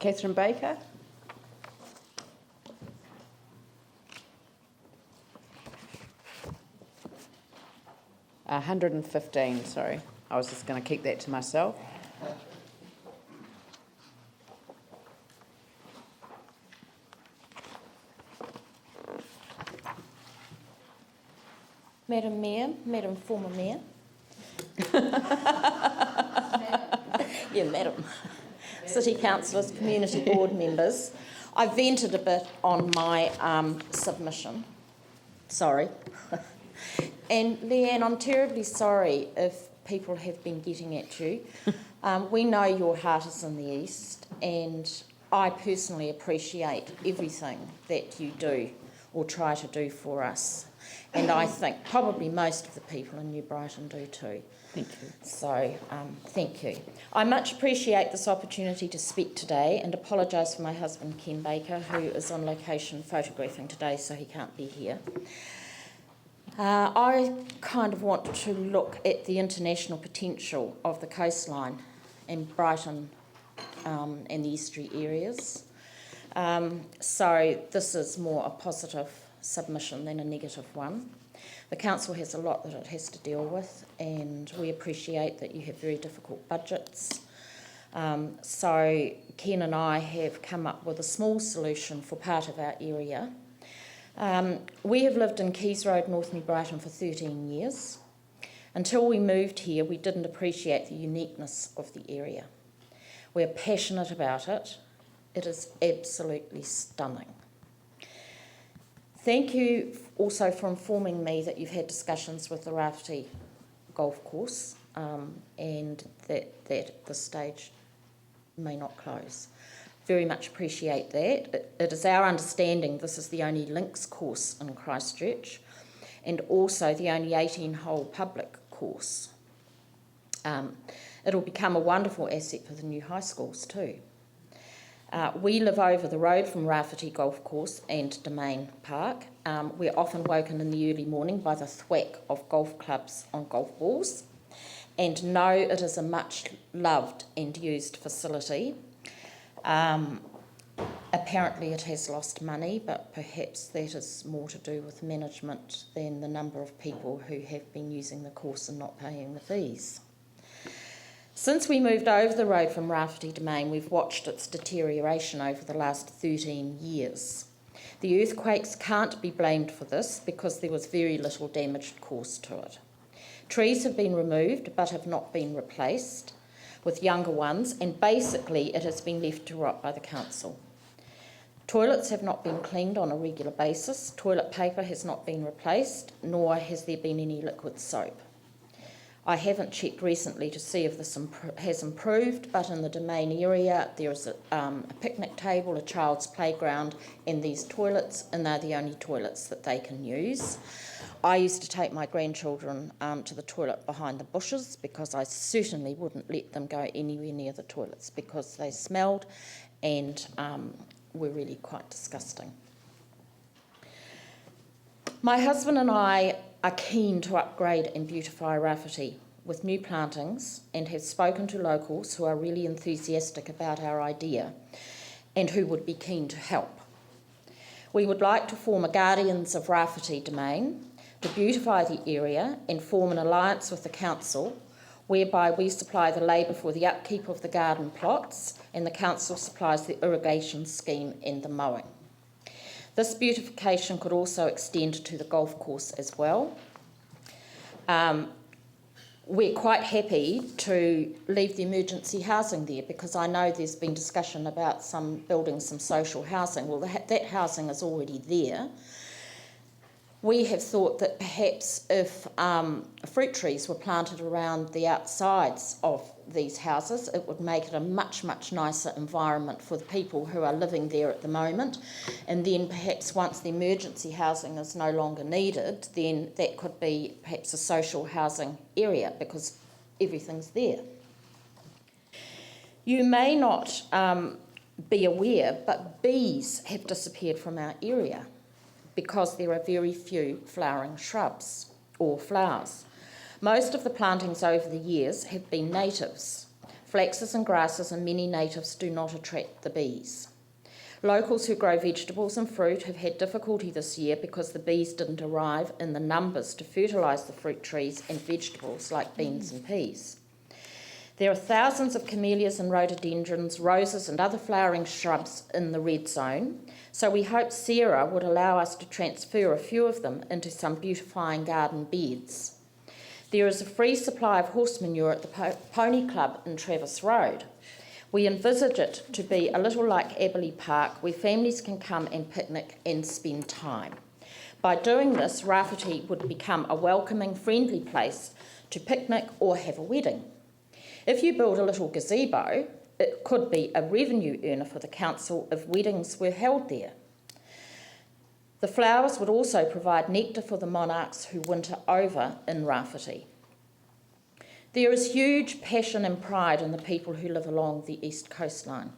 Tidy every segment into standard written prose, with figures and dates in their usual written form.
Catherine Baker. $115, sorry. I was just going to keep that to myself. Madam Mayor, Madam former Mayor. Yeah, Madam. City councillors, community board members. I vented a bit on my submission. Sorry. And Leanne, I'm terribly sorry if people have been getting at you. We know your heart is in the east, and I personally appreciate everything that you do or try to do for us. And I think probably most of the people in New Brighton do too. Thank you. So, thank you. I much appreciate this opportunity to speak today and apologise for my husband, Ken Baker, who is on location photographing today, so he can't be here. I kind of want to look at the international potential of the coastline and Brighton and the estuary areas. So this is more a positive submission than a negative one. The council has a lot that it has to deal with, and we appreciate that you have very difficult budgets. So Ken and I have come up with a small solution for part of our area. We have lived in Keys Road, North New Brighton for 13 years. Until we moved here, we didn't appreciate the uniqueness of the area. We're passionate about it. It is absolutely stunning. Thank you also for informing me that you've had discussions with the Rafferty golf course and that at this stage may not close. Very much appreciate that. It is our understanding this is the only links course in Christchurch and also the only 18-hole public course. It'll become a wonderful asset for the new high schools too. We live over the road from Rafferty Golf Course and Domain Park. We're often woken in the early morning by the thwack of golf clubs on golf balls, and know it is a much loved and used facility. Apparently it has lost money, but perhaps that is more to do with management than the number of people who have been using the course and not paying the fees. Since we moved over the road from Rafferty Domain, we've watched its deterioration over the last 13 years. The earthquakes can't be blamed for this because there was very little damaged course to it. Trees have been removed but have not been replaced with younger ones, and basically it has been left to rot by the council. Toilets have not been cleaned on a regular basis, toilet paper has not been replaced, nor has there been any liquid soap. I haven't checked recently to see if this has improved, but in the Domain area there is a picnic table, a child's playground, and these toilets, and they're the only toilets that they can use. I used to take my grandchildren to the toilet behind the bushes because I certainly wouldn't let them go anywhere near the toilets because they smelled and were really quite disgusting. My husband and I are keen to upgrade and beautify Rafferty with new plantings and have spoken to locals who are really enthusiastic about our idea and who would be keen to help. We would like to form a Guardians of Rafferty Domain to beautify the area and form an alliance with the council whereby we supply the labour for the upkeep of the garden plots and the council supplies the irrigation scheme and the mowing. This beautification could also extend to the golf course as well. We're quite happy to leave the emergency housing there because I know there's been discussion about building some social housing. Well, that housing is already there. We have thought that perhaps if fruit trees were planted around the outsides of these houses, it would make it a much, much nicer environment for the people who are living there at the moment. And then perhaps once the emergency housing is no longer needed, then that could be perhaps a social housing area because everything's there. You may not be aware, but bees have disappeared from our area because there are very few flowering shrubs or flowers. Most of the plantings over the years have been natives. For flaxes and grasses, and many natives do not attract the bees. Locals who grow vegetables and fruit have had difficulty this year because the bees didn't arrive in the numbers to fertilise the fruit trees and vegetables like beans and peas. There are thousands of camellias and rhododendrons, roses and other flowering shrubs in the red zone, so we hope Sarah would allow us to transfer a few of them into some beautifying garden beds. There is a free supply of horse manure at the Pony Club in Travis Road. We envisage it to be a little like Aberley Park, where families can come and picnic and spend time. By doing this, Rafferty would become a welcoming, friendly place to picnic or have a wedding. If you build a little gazebo, it could be a revenue earner for the council if weddings were held there. The flowers would also provide nectar for the monarchs who winter over in Rafferty. There is huge passion and pride in the people who live along the east coastline.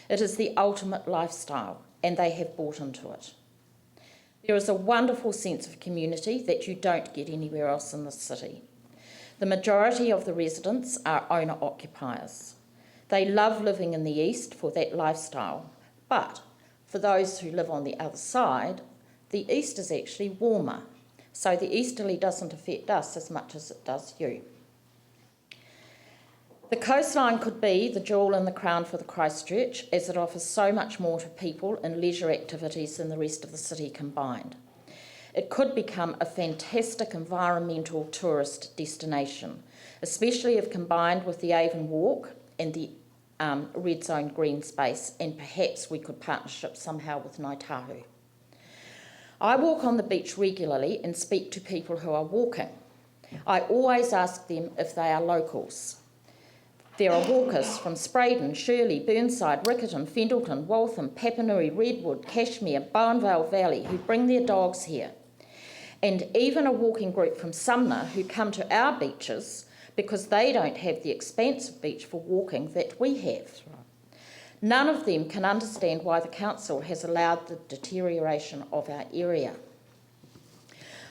It is the ultimate lifestyle, and they have bought into it. There is a wonderful sense of community that you don't get anywhere else in the city. The majority of the residents are owner-occupiers. They love living in the east for that lifestyle, but for those who live on the other side, the east is actually warmer, so the easterly doesn't affect us as much as it does you. The coastline could be the jewel in the crown for the Christchurch, as it offers so much more to people and leisure activities than the rest of the city combined. It could become a fantastic environmental tourist destination, especially if combined with the Avon Walk and the red zone green space, and perhaps we could partnership somehow with Ngaitahu. I walk on the beach regularly and speak to people who are walking. I always ask them if they are locals. There are walkers from Spraydon, Shirley, Burnside, Riccarton, Fendleton, Waltham, Papanui, Redwood, Cashmere, Bowenvale Valley who bring their dogs here. And even a walking group from Sumner who come to our beaches because they don't have the expansive beach for walking that we have. None of them can understand why the council has allowed the deterioration of our area.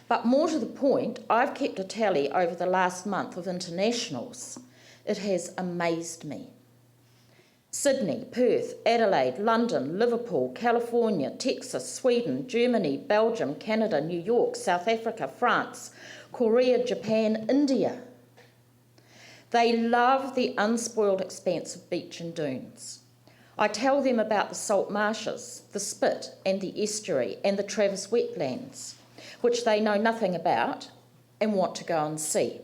But more to the point, I've kept a tally over the last month of internationals. It has amazed me. Sydney, Perth, Adelaide, London, Liverpool, California, Texas, Sweden, Germany, Belgium, Canada, New York, South Africa, France, Korea, Japan, India. They love the unspoiled expanse of beach and dunes. I tell them about the salt marshes, the spit and the estuary and the Travis wetlands, which they know nothing about and want to go and see.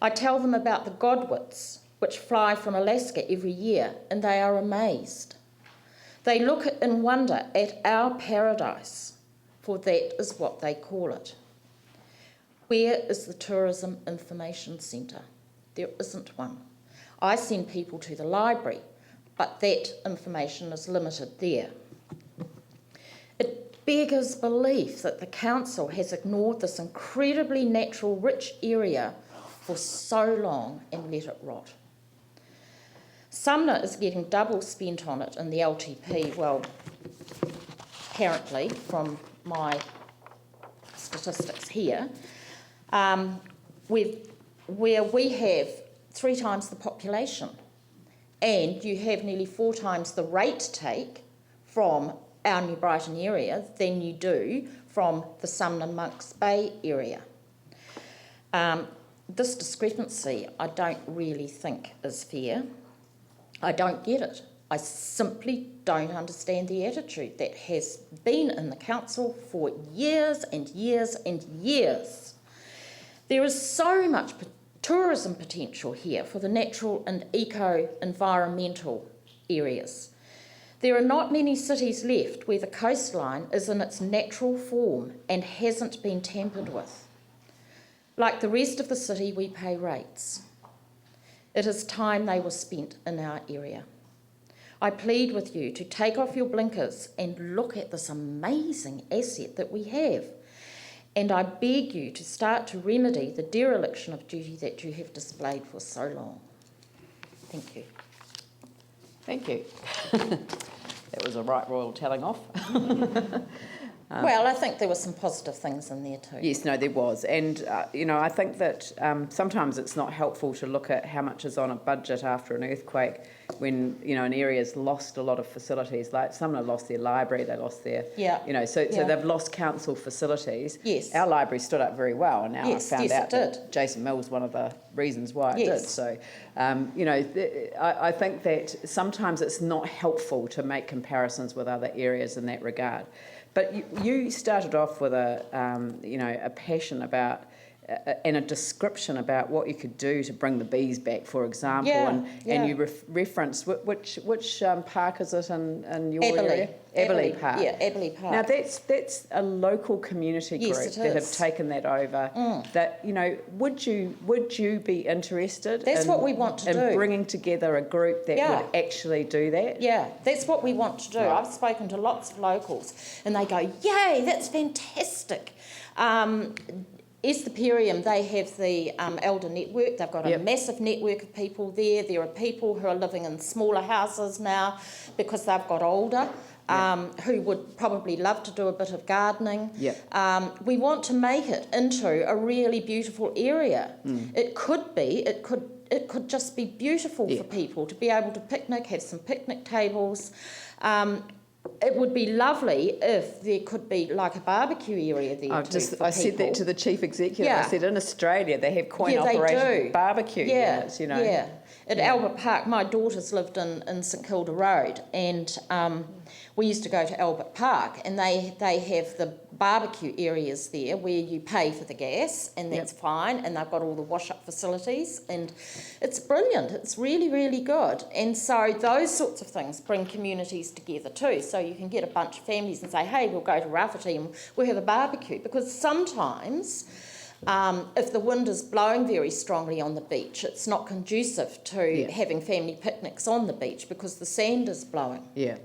I tell them about the godwits, which fly from Alaska every year, and they are amazed. They look in wonder at our paradise, for that is what they call it. Where is the Tourism Information Centre? There isn't one. I send people to the library, but that information is limited there. It beggars belief that the council has ignored this incredibly natural, rich area for so long and let it rot. Sumner is getting double spent on it in the LTP, well, apparently from my statistics here, where we have 3 times the population and you have nearly 4 times the rate take from our New Brighton area than you do from the Sumner Monks Bay area. This discrepancy I don't really think is fair. I don't get it. I simply don't understand the attitude that has been in the council for years and years and years. There is so much tourism potential here for the natural and eco-environmental areas. There are not many cities left where the coastline is in its natural form and hasn't been tampered with. Like the rest of the city, we pay rates. It is time they were spent in our area. I plead with you to take off your blinkers and look at this amazing asset that we have. And I beg you to start to remedy the dereliction of duty that you have displayed for so long. Thank you. Thank you. That was a right royal telling off. Well, I think there were some positive things in there too. Yes, no, there was. And, I think that sometimes it's not helpful to look at how much is on a budget after an earthquake when, an area's lost a lot of facilities. Like someone have lost their library, they lost their, so they've lost council facilities. Yes. Our library stood up very well, and now I found out it that Jason Mill's one of the reasons why it Yes. did. So, I think that sometimes it's not helpful to make comparisons with other areas in that regard. But you started off with a passion about and a description about what you could do to bring the bees back, for example, and you referenced which park is it in your area? Eberley Park. Yeah, Eberley Park. Now that's a local community group that have taken that over. That would you be interested? That's in, what we want to do. Bringing together a group that would actually do that. Yeah, that's what we want to do. Right. I've spoken to lots of locals, and they go, "Yay, that's fantastic." Esteperium, they have the elder network. They've got a massive network of people there. There are people who are living in smaller houses now because they've got older, who would probably love to do a bit of gardening. We want to make it into a really beautiful area. It could just be beautiful for people to be able to picnic, have some picnic tables. It would be lovely if there could be like a barbecue area there I said that to the chief executive. I said in Australia they have coin-operated barbecue units, Yeah. At Albert Park, my daughters lived in St Kilda Road, and we used to go to Albert Park, and they have the barbecue areas there where you pay for the gas, and that's fine, and they've got all the wash-up facilities, and it's brilliant. It's really, really good. And so those sorts of things bring communities together too. So you can get a bunch of families and say, hey, we'll go to Rafferty and we'll have a barbecue, because sometimes if the wind is blowing very strongly on the beach, it's not conducive to having family picnics on the beach because the sand is blowing. Yeah.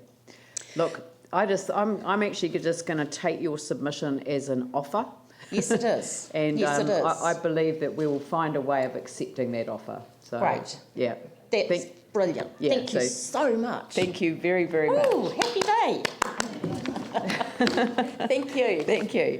Look, I'm actually just going to take your submission as an offer. Yes, it is. And yes, it is. I believe that we will find a way of accepting that offer. So, great. Yeah. That's brilliant. Yeah, thank you so much. Thank you very, very much. Ooh, happy day. Thank you. Thank you.